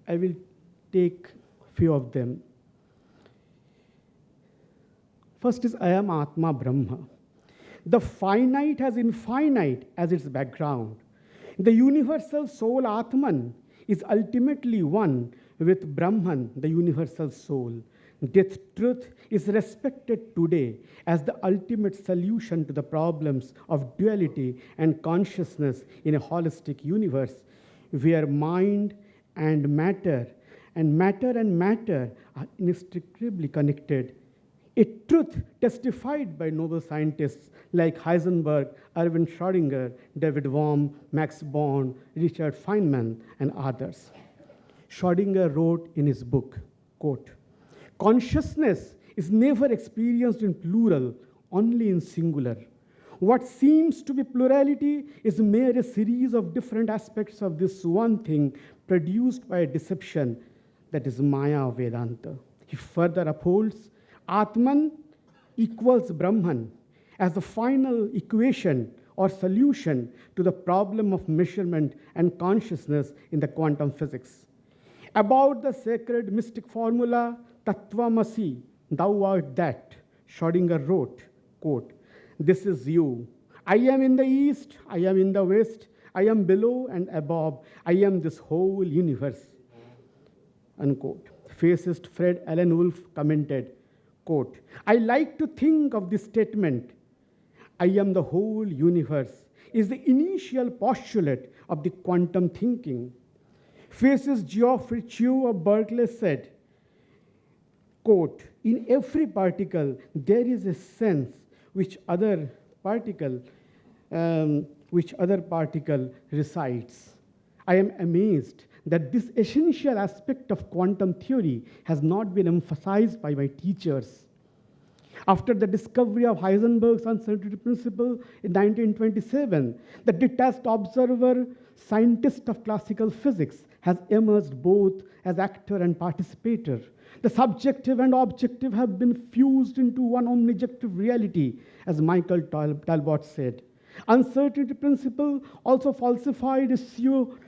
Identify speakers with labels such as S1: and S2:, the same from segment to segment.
S1: I will take few of them. First is I am Atma Brahma. The finite has infinite as its background. The universal soul Atman is ultimately one with Brahman, the universal soul. This truth is respected today as the ultimate solution to the problems of duality and consciousness in a holistic universe where mind and matter are inextricably connected. A truth testified by Nobel scientists like Heisenberg, Erwin Schrödinger, David Bohm, Max Born, Richard Feynman, and others. Schrödinger wrote in his book, quote, "Consciousness is never experienced in plural, only in singular. What seems to be plurality is mere a series of different aspects of this one thing produced by a deception that is Maya Vedanta." He further upholds Atman equals Brahman as the final equation or solution to the problem of measurement and consciousness in the quantum physics. About the sacred mystic formula, Tattvamasi, thou art that, Schrödinger wrote, quote, "This is you. I am in the east, I am in the west, I am below and above, I am this whole universe," unquote. Physicist Fred Alan Wolf commented, quote, "I like to think of this statement, I am the whole universe, is the initial postulate of the quantum thinking." Physicist Geoffrey Chew of Berkeley said, quote, "In every particle there is a sense which other particle resides." I am amazed that this essential aspect of quantum theory has not been emphasized by my teachers. After the discovery of Heisenberg's uncertainty principle in 1927, the detached observer, scientist of classical physics, has emerged both as actor and participator. The subjective and objective have been fused into one omnijective reality, as Michael Talbot said. Uncertainty principle also falsified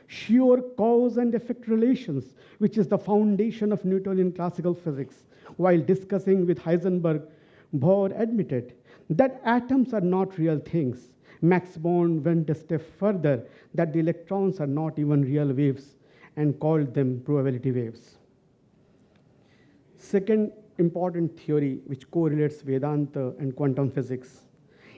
S1: sure cause and effect relations, which is the foundation of Newtonian classical physics. While discussing with Heisenberg, Bohr admitted that atoms are not real things. Max Born went a step further, that the electrons are not even real waves, and called them probability waves. Second important theory which correlates Vedanta and quantum physics.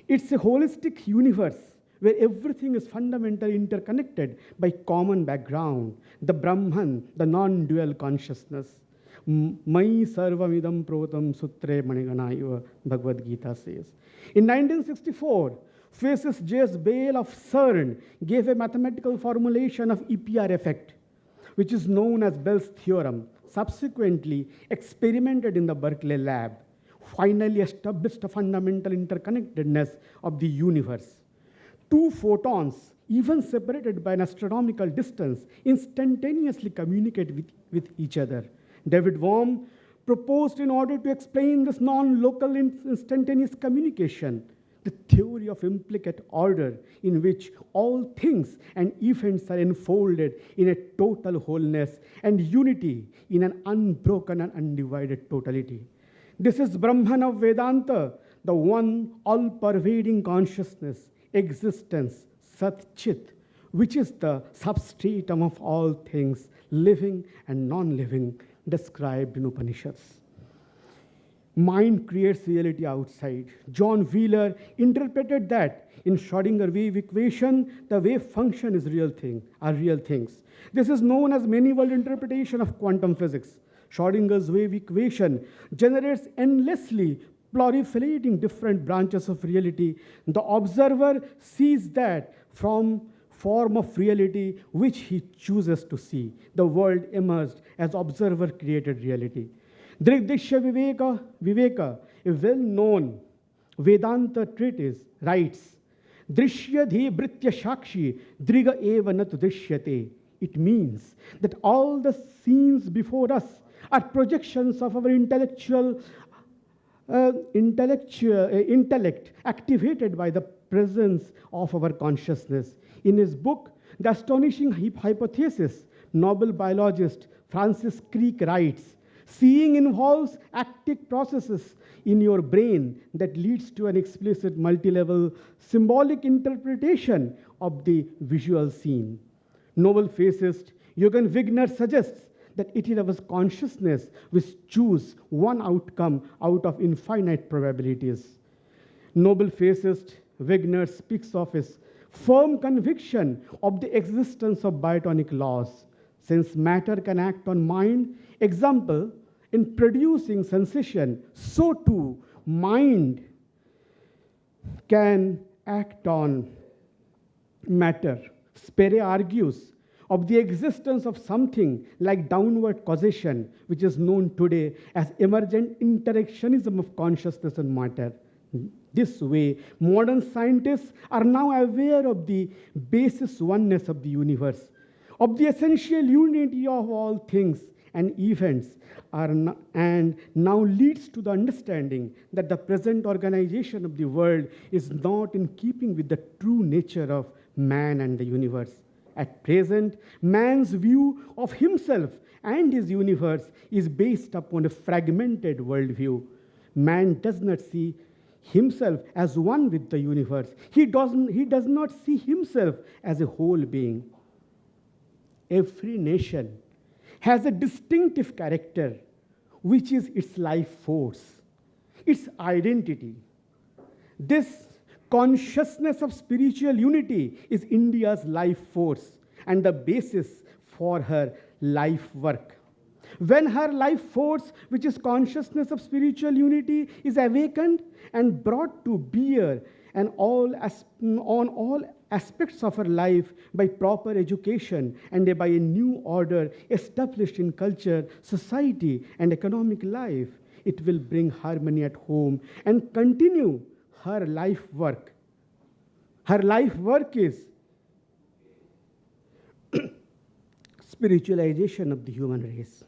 S1: It's a holistic universe where everything is fundamentally interconnected by common background, the Brahman, the non-dual consciousness. Mai sarvamidam protam sutre maniganaiva, Bhagavad Gita says. In 1964, physicist J.S. Bale of CERN gave a mathematical formulation of EPR effect, which is known as Bell's theorem, subsequently experimented in the Berkeley lab, finally established a fundamental interconnectedness of the universe. Two photons, even separated by an astronomical distance, instantaneously communicate with each other. David Bohm proposed, in order to explain this non-local instantaneous communication, the theory of implicate order, in which all things and events are enfolded in a total wholeness and unity in an unbroken and undivided totality. This is Brahman of Vedanta, the one all-pervading consciousness, existence, Sat Chit, which is the substratum of all things, living and non-living, described in Upanishads. Mind creates reality outside. John Wheeler interpreted that in Schrödinger wave equation, the wave function is real things. This is known as many-world interpretation of quantum physics. Schrödinger's wave equation generates endlessly proliferating different branches of reality. The observer sees that from form of reality which he chooses to see. The world emerged as observer-created reality. Drigdishya Viveka, a well-known Vedanta treatise, writes, Drishyadhi Britya Shakshi Driga Eva Nat Drishyate. It means that all the scenes before us are projections of our intellect activated by the presence of our consciousness. In his book, The Astonishing Hypothesis, Nobel biologist Francis Crick writes, seeing involves active processes in your brain that leads to an explicit multi-level symbolic interpretation of the visual scene. Noble physicist Jürgen Wigner suggests that it is our consciousness which chooses one outcome out of infinite probabilities. Nobel physicist Wigner speaks of his firm conviction of the existence of biotonic laws. Since matter can act on mind, example, in producing sensation, so too mind can act on matter. Sperry argues of the existence of something like downward causation, which is known today as emergent interactionism of consciousness and matter. This way, modern scientists are now aware of the basis oneness of the universe, of the essential unity of all things and events, and now leads to the understanding that the present organization of the world is not in keeping with the true nature of man and the universe. At present, man's view of himself and his universe is based upon a fragmented worldview. Man does not see himself as one with the universe. He does not see himself as a whole being. Every nation has a distinctive character, which is its life force, its identity. This consciousness of spiritual unity is India's life force and the basis for her life work. When her life force, which is consciousness of spiritual unity, is awakened and brought to bear on all aspects of her life by proper education and by a new order established in culture, society, and economic life, it will bring harmony at home and continue her life work. Her life work is spiritualization of the human race.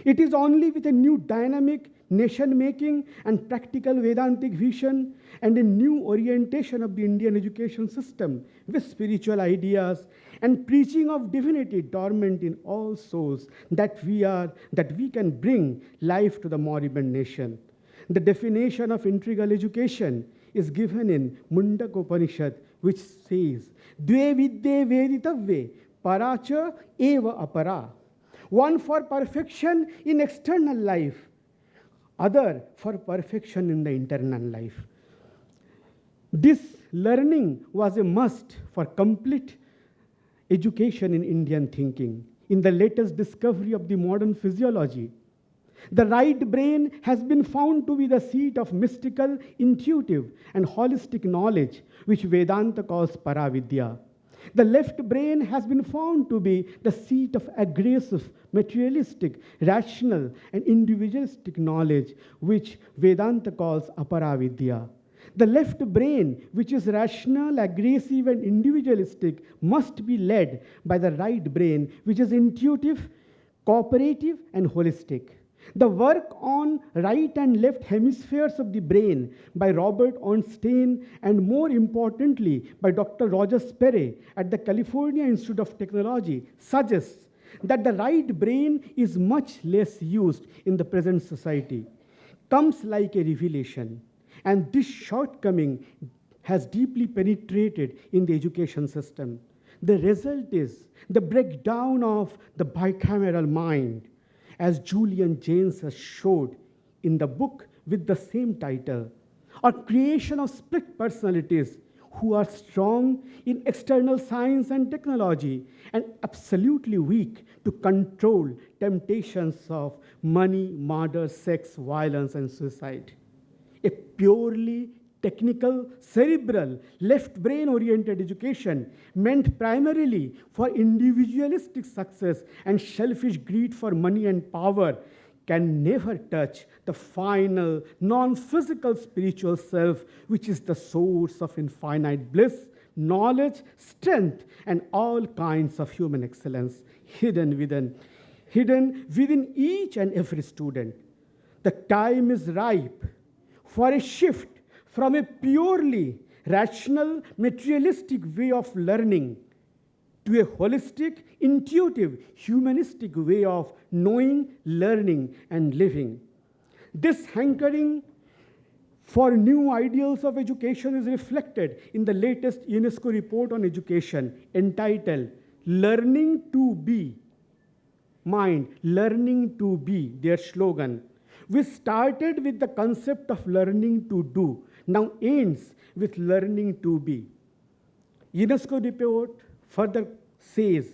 S1: It is only with a new dynamic nation-making and practical Vedantic vision and a new orientation of the Indian education system with spiritual ideas and preaching of divinity dormant in all souls that we can bring life to the moribund nation. The definition of integral education is given in Mundaka Upanishad, which says, Dve vidye veditavve paracha eva apara. One for perfection in external life, other for perfection in the internal life. This learning was a must for complete education in Indian thinking. In the latest discovery of the modern physiology, the right brain has been found to be the seat of mystical, intuitive, and holistic knowledge, which Vedanta calls Paravidya. The left brain has been found to be the seat of aggressive, materialistic, rational, and individualistic knowledge, which Vedanta calls Aparavidya. The left brain, which is rational, aggressive, and individualistic, must be led by the right brain, which is intuitive, cooperative, and holistic. The work on right and left hemispheres of the brain by Robert Ornstein and, more importantly, by Dr. Roger Sperry at the California Institute of Technology suggests that the right brain is much less used in the present society, comes like a revelation. And this shortcoming has deeply penetrated in the education system. The result is the breakdown of the bicameral mind, as Julian Jaynes has showed in the book with the same title, or creation of split personalities who are strong in external science and technology and absolutely weak to control temptations of money, murder, sex, violence, and suicide. A purely technical, cerebral, left brain-oriented education meant primarily for individualistic success and selfish greed for money and power can never touch the final, non-physical spiritual self, which is the source of infinite bliss, knowledge, strength, and all kinds of human excellence hidden within each and every student. The time is ripe for a shift from a purely rational, materialistic way of learning to a holistic, intuitive, humanistic way of knowing, learning, and living. This hankering for new ideals of education is reflected in the latest UNESCO report on education entitled Learning to Be. Mind, learning to be, their slogan. We started with the concept of learning to do, now ends with learning to be. UNESCO report further says,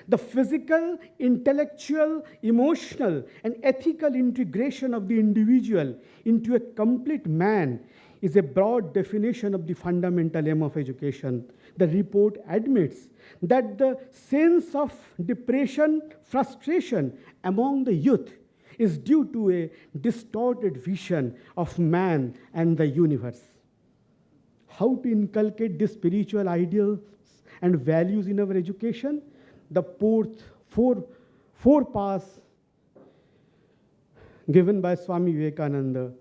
S1: the physical, intellectual, emotional, and ethical integration of the individual into a complete man is a broad definition of the fundamental aim of education. The report admits that the sense of depression, frustration among the youth is due to a distorted vision of man and the universe. How to inculcate these spiritual ideals and values in our education? The four paths given by Swami Vivekananda: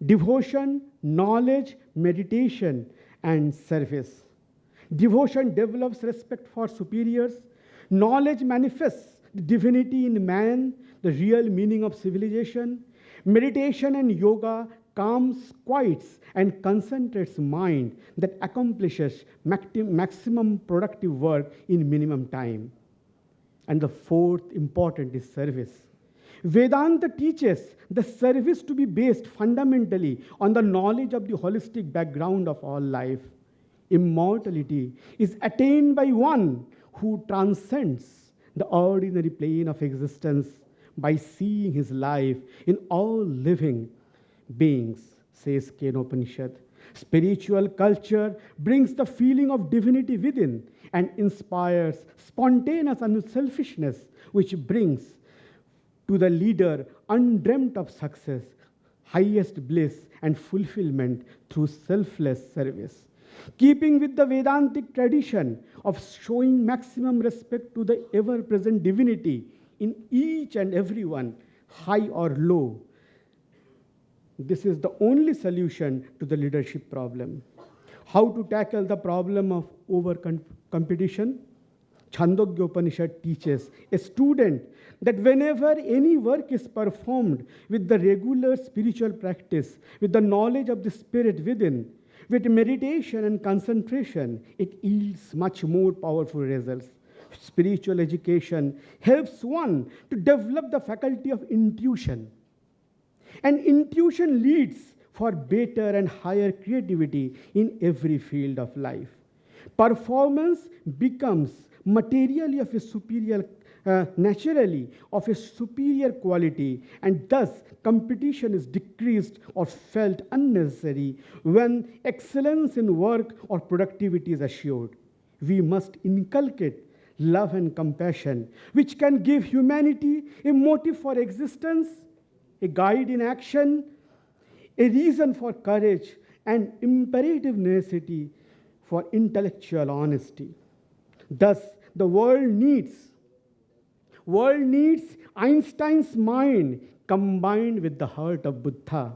S1: devotion, knowledge, meditation, and service. Devotion develops respect for superiors. Knowledge manifests the divinity in man, the real meaning of civilization. Meditation and yoga calms, quiets, and concentrates mind that accomplishes maximum productive work in minimum time. And the fourth important is service. Vedanta teaches the service to be based fundamentally on the knowledge of the holistic background of all life. Immortality is attained by one who transcends the ordinary plane of existence by seeing his life in all living beings, says Kenopanishad. Spiritual culture brings the feeling of divinity within and inspires spontaneous unselfishness, which brings to the leader undreamt of success, highest bliss and fulfillment through selfless service. Keeping with the Vedantic tradition of showing maximum respect to the ever-present divinity in each and every one, high or low, this is the only solution to the leadership problem. How to tackle the problem of over-competition? Chandogya Upanishad teaches a student that whenever any work is performed with the regular spiritual practice, with the knowledge of the spirit within, with meditation and concentration, it yields much more powerful results. Spiritual education helps one to develop the faculty of intuition. And intuition leads for better and higher creativity in every field of life. Performance becomes materially of a superior, naturally of a superior quality, and thus competition is decreased or felt unnecessary when excellence in work or productivity is assured. We must inculcate love and compassion, which can give humanity a motive for existence, a guide in action, a reason for courage, and imperative necessity for intellectual honesty. Thus, the world needs Einstein's mind combined with the heart of Buddha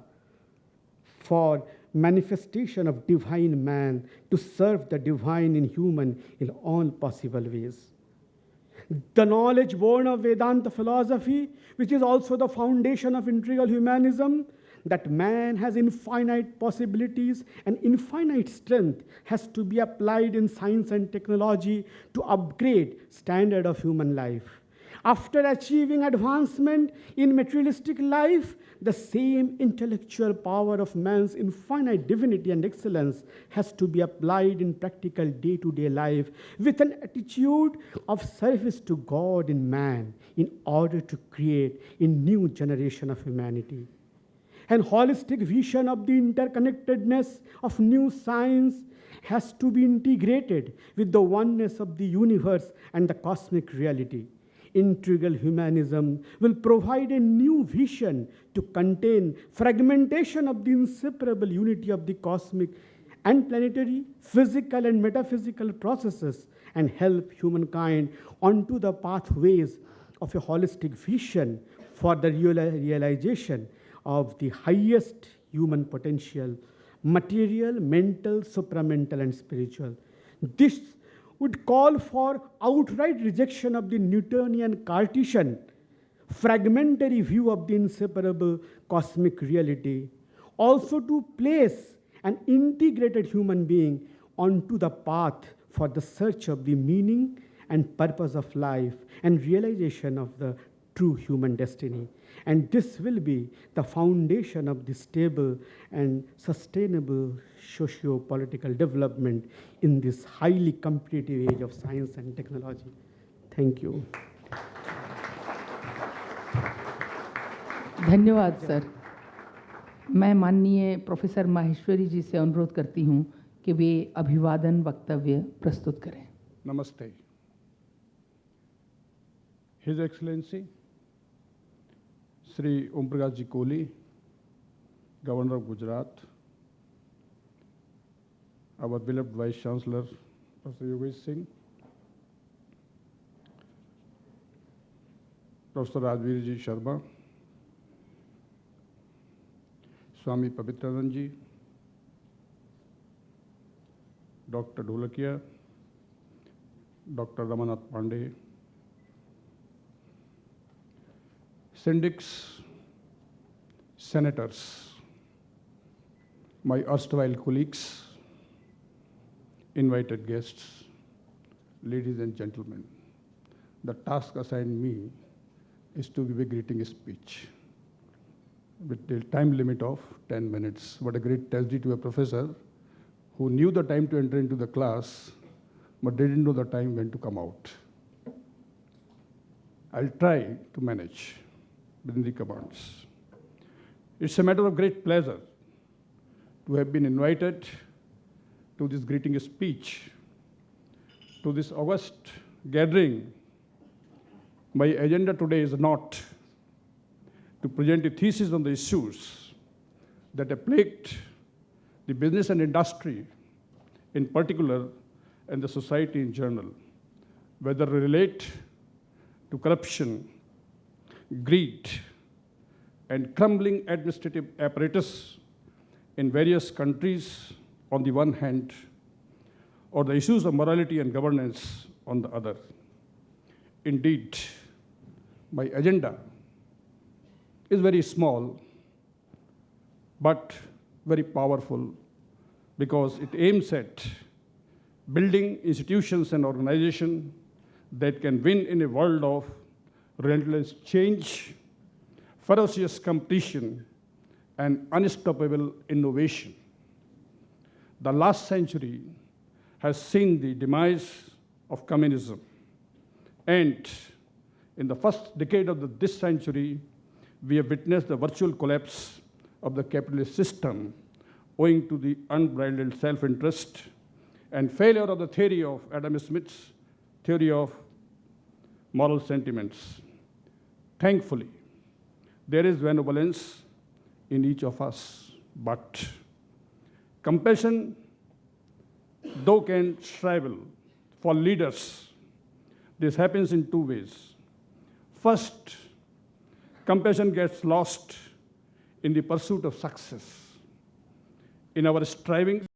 S1: for manifestation of divine man to serve the divine in human in all possible ways. The knowledge born of Vedanta philosophy, which is also the foundation of integral humanism, that man has infinite possibilities and infinite strength, has to be applied in science and technology to upgrade standard of human life. After achieving advancement in materialistic life, the same intellectual power of man's infinite divinity and excellence has to be applied in practical day-to-day life with an attitude of service to God in man in order to create a new generation of humanity. An holistic vision of the interconnectedness of new science has to be integrated with the oneness of the universe and the cosmic reality. Integral humanism will provide a new vision to contain fragmentation of the inseparable unity of the cosmic and planetary, physical and metaphysical processes, and help humankind onto the pathways of a holistic vision for the realization of the highest human potential, material, mental, supramental, and spiritual. This would call for outright rejection of the Newtonian Cartesian fragmentary view of the inseparable cosmic reality, also to place an integrated human being onto the path for the search of the meaning and purpose of life and realization of the true human destiny. And this will be the foundation of the stable and sustainable socio-political development in this highly competitive age of science and technology. Thank you.
S2: धन्यवाद sir. मैं माननीय professor Maheshwari जी से अनुरोध करती हूं कि वे अभिवादन वक्तव्य प्रस्तुत करें।
S3: Namaste. His Excellency Sri Om Prakash Ji Kohli, Governor of Gujarat, our beloved Vice Chancellor Professor Yogesh Singh, Professor Rajveer Ji Sharma, Swami Pavitranand Ji, Dr. Dholakia, Dr. Ramanath Pandey, syndics, senators, my erstwhile colleagues, invited guests, ladies and gentlemen, the task assigned me is to give a greeting speech with the time limit of 10 minutes. What a great tragedy to a professor who knew the time to enter into the class, but didn't know the time when to come out. I'll try to manage within the commands. It's a matter of great pleasure to have been invited to this greeting speech, to this august gathering. My agenda today is not to present a thesis on the issues that have plagued the business and industry in particular and the society in general, whether relate to corruption, greed, and crumbling administrative apparatus in various countries on the one hand, or the issues of morality and governance on the other. Indeed, my agenda is very small, but very powerful because it aims at building institutions and organizations that can win in a world of relentless change, ferocious competition, and unstoppable innovation. The last century has seen the demise of communism, and in the first decade of this century, we have witnessed the virtual collapse of the capitalist system owing to the unbridled self-interest and failure of the theory of Adam Smith's theory of moral sentiments. Thankfully, there is benevolence in each of us, but compassion, though can shrivel for leaders, this happens in two ways. First, compassion gets lost in the pursuit of success. In our strivings